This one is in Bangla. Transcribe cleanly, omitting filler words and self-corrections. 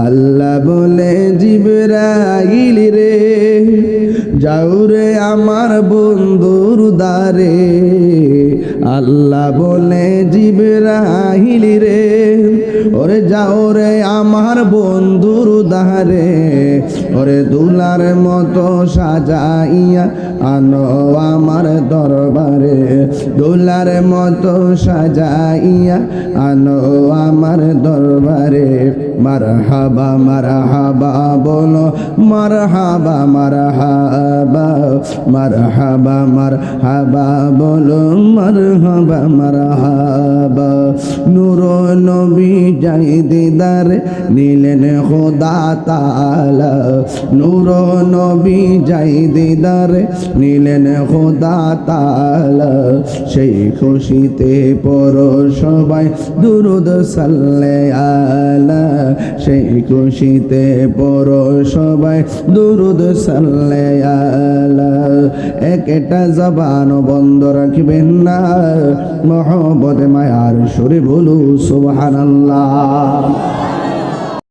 আল্লাহ বলে জিবরাইল রে যাও রে আমার বন্ধুর দ্বারে আল্লাহ বলে জিবরাইল রে ওরে যাও রে আমার বন্ধুর দ্বারে ওরে দুলার মতো সাজাইয়া আনো আমার দরবারে দুলার মতো সাজাইয়া আনো আমার দরবারে মারহাবা মারহাবা বলো মারহাবা মারহাবা মারহাবা মারহাবা বলো মারহাবা মারহাবা নূর নবী যাই দিদার নিলেন খোদা তাআলা নূর নবী যাই দিদার নিলেন খোদা তাআলা সেই খুশিতে পড়ো সবাই দুরূদ সাল্লে আলা সেই খুশিতে পড়ো সবাই দুরূদ সাল্লে আলা একটা জবান বন্ধ রাখবেন না মহব্বতে মায়ার সুরে বলু সুবহানাল্লাহ।